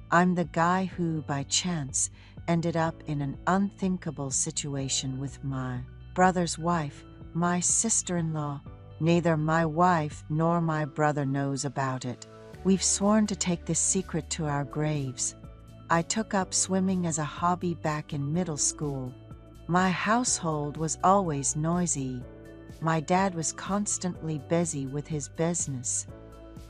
I'm the guy who, by chance, ended up in an unthinkable situation with my brother's wife, my sister-in-law. Neither my wife nor my brother knows about it. We've sworn to take this secret to our graves. I took up swimming as a hobby back in middle school. My household was always noisy. My dad was constantly busy with his business,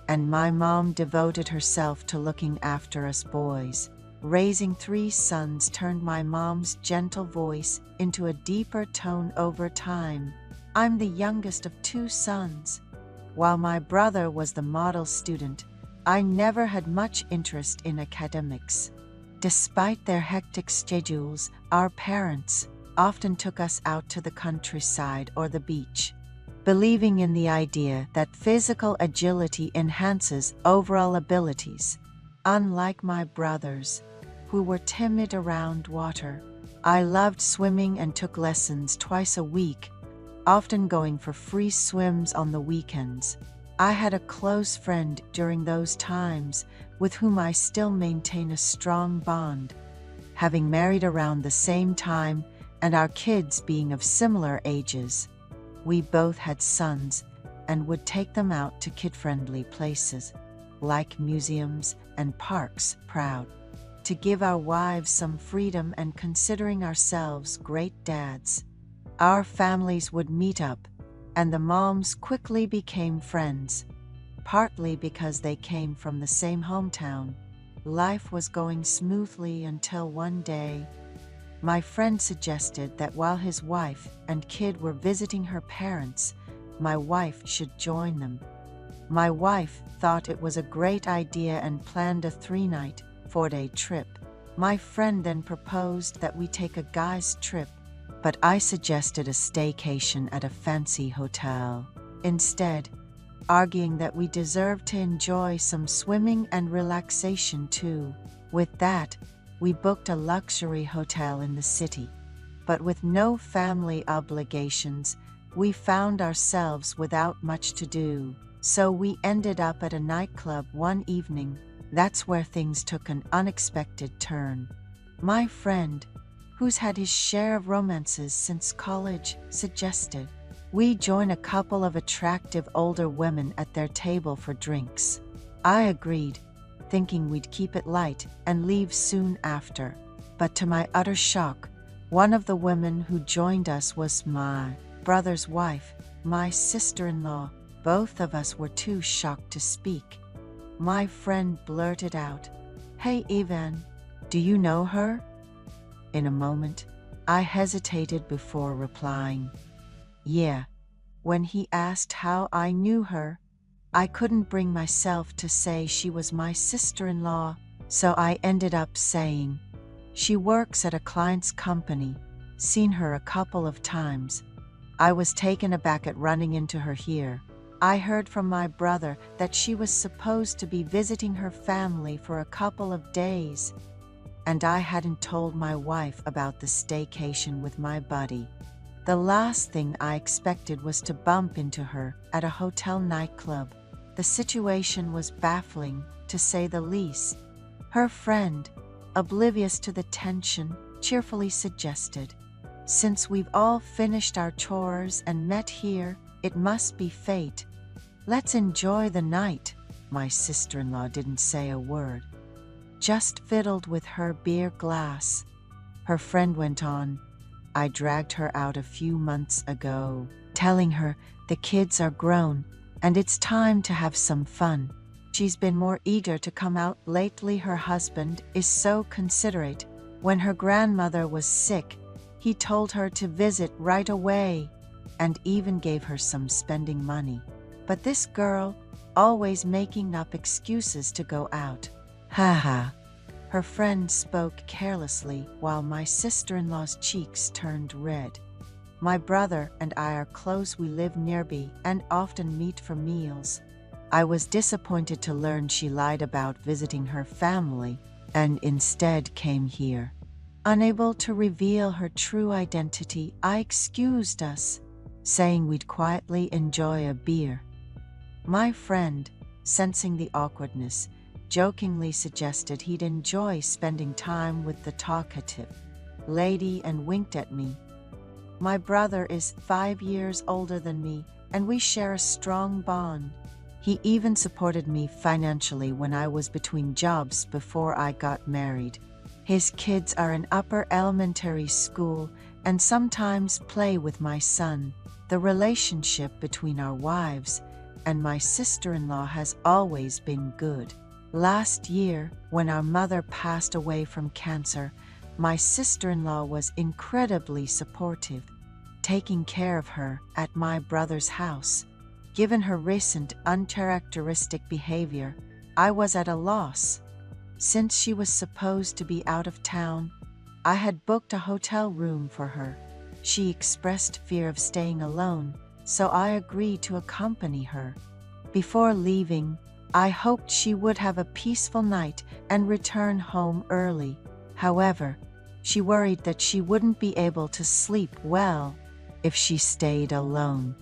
and my mom devoted herself to looking after us boys. Raising 3 sons turned my mom's gentle voice into a deeper tone over time. I'm the youngest of 2 sons. While my brother was the model student, I never had much interest in academics. Despite their hectic schedules, our parents often took us out to the countryside or the beach, believing in the idea that physical agility enhances overall abilities. Unlike my brothers, who were timid around water, I loved swimming and took lessons twice a week, often going for free swims on the weekends. I had a close friend during those times with whom I still maintain a strong bond. Having married around the same time and our kids being of similar ages, we both had sons and would take them out to kid-friendly places, like museums and parks, proud to give our wives some freedom and considering ourselves great dads. Our families would meet up, and the moms quickly became friends, partly because they came from the same hometown. Life was going smoothly until one day, my friend suggested that while his wife and kid were visiting her parents, my wife should join them. My wife thought it was a great idea and planned a 3-night, 4-day trip. My friend then proposed that we take a guy's trip, but I suggested a staycation at a fancy hotel instead, arguing that we deserved to enjoy some swimming and relaxation too. With that, we booked a luxury hotel in the city, but with no family obligations, we found ourselves without much to do. So we ended up at a nightclub one evening. That's where things took an unexpected turn. My friend, who's had his share of romances since college, suggested we join a couple of attractive older women at their table for drinks. I agreed, thinking we'd keep it light and leave soon after. But to my utter shock, one of the women who joined us was my brother's wife, my sister-in-law. Both of us were too shocked to speak. My friend blurted out, "Hey Ivan, do you know her?" In a moment, I hesitated before replying, "Yeah." When he asked how I knew her, I couldn't bring myself to say she was my sister-in-law, so I ended up saying, "She works at a client's company, seen her a couple of times." I was taken aback at running into her here. I heard from my brother that she was supposed to be visiting her family for a couple of days, and I hadn't told my wife about the staycation with my buddy. The last thing I expected was to bump into her at a hotel nightclub. The situation was baffling, to say the least. Her friend, oblivious to the tension, cheerfully suggested, "Since we've all finished our chores and met here, it must be fate. Let's enjoy the night." My sister-in-law didn't say a word, just fiddled with her beer glass. Her friend went on, "I dragged her out a few months ago, telling her the kids are grown and it's time to have some fun. She's been more eager to come out lately. Her husband is so considerate. When her grandmother was sick, he told her to visit right away and even gave her some spending money. But this girl, always making up excuses to go out. Ha ha." Her friend spoke carelessly while my sister-in-law's cheeks turned red. My brother and I are close. We live nearby and often meet for meals. I was disappointed to learn she lied about visiting her family and instead came here. Unable to reveal her true identity, I excused us, saying we'd quietly enjoy a beer. My friend, sensing the awkwardness, jokingly suggested he'd enjoy spending time with the talkative lady and winked at me. My brother is 5 years older than me, and we share a strong bond. He even supported me financially when I was between jobs before I got married. His kids are in upper elementary school and sometimes play with my son. The relationship between our wives and my sister-in-law has always been good. Last year, when our mother passed away from cancer, my sister-in-law was incredibly supportive, taking care of her at my brother's house. Given her recent uncharacteristic behavior, I was at a loss. Since she was supposed to be out of town, I had booked a hotel room for her. She expressed fear of staying alone, so I agreed to accompany her. Before leaving, I hoped she would have a peaceful night and return home early. However, she worried that she wouldn't be able to sleep well if she stayed alone.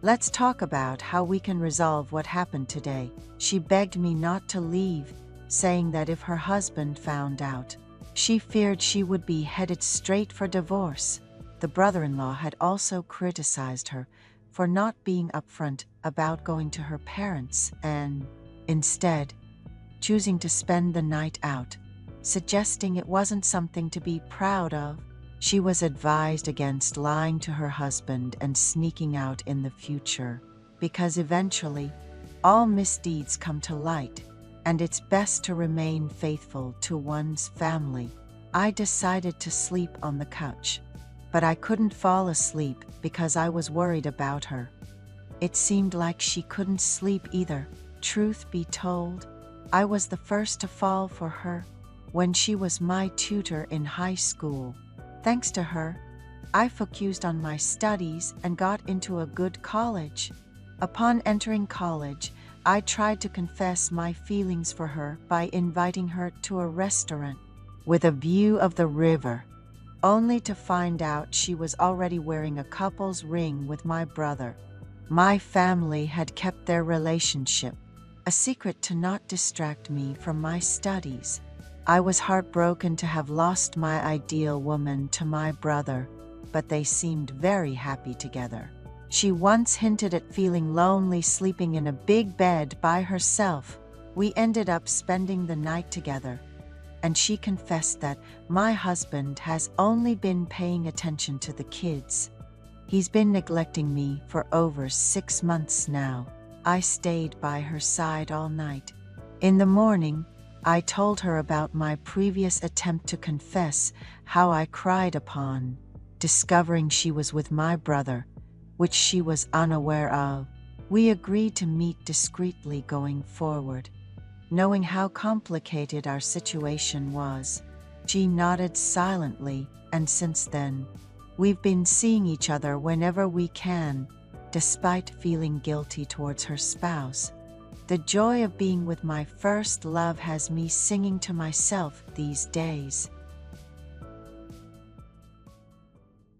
Let's talk about how we can resolve what happened today. She begged me not to leave, saying that if her husband found out, she feared she would be headed straight for divorce. The brother-in-law had also criticized her for not being upfront about going to her parents and, instead, choosing to spend the night out, suggesting it wasn't something to be proud of. She was advised against lying to her husband and sneaking out in the future, because eventually, all misdeeds come to light, and it's best to remain faithful to one's family. I decided to sleep on the couch, but I couldn't fall asleep because I was worried about her. It seemed like she couldn't sleep either. Truth be told, I was the first to fall for her when she was my tutor in high school. Thanks to her, I focused on my studies and got into a good college. Upon entering college, I tried to confess my feelings for her by inviting her to a restaurant with a view of the river, only to find out she was already wearing a couple's ring with my brother. My family had kept their relationship a secret to not distract me from my studies. I was heartbroken to have lost my ideal woman to my brother, but they seemed very happy together. She once hinted at feeling lonely sleeping in a big bed by herself. We ended up spending the night together, and she confessed that my husband has only been paying attention to the kids. He's been neglecting me for over 6 months now. I stayed by her side all night. In the morning, I told her about my previous attempt to confess, how I cried upon discovering she was with my brother, which she was unaware of. We agreed to meet discreetly going forward. Knowing how complicated our situation was, she nodded silently, and since then, we've been seeing each other whenever we can, despite feeling guilty towards her spouse. The joy of being with my first love has me singing to myself these days.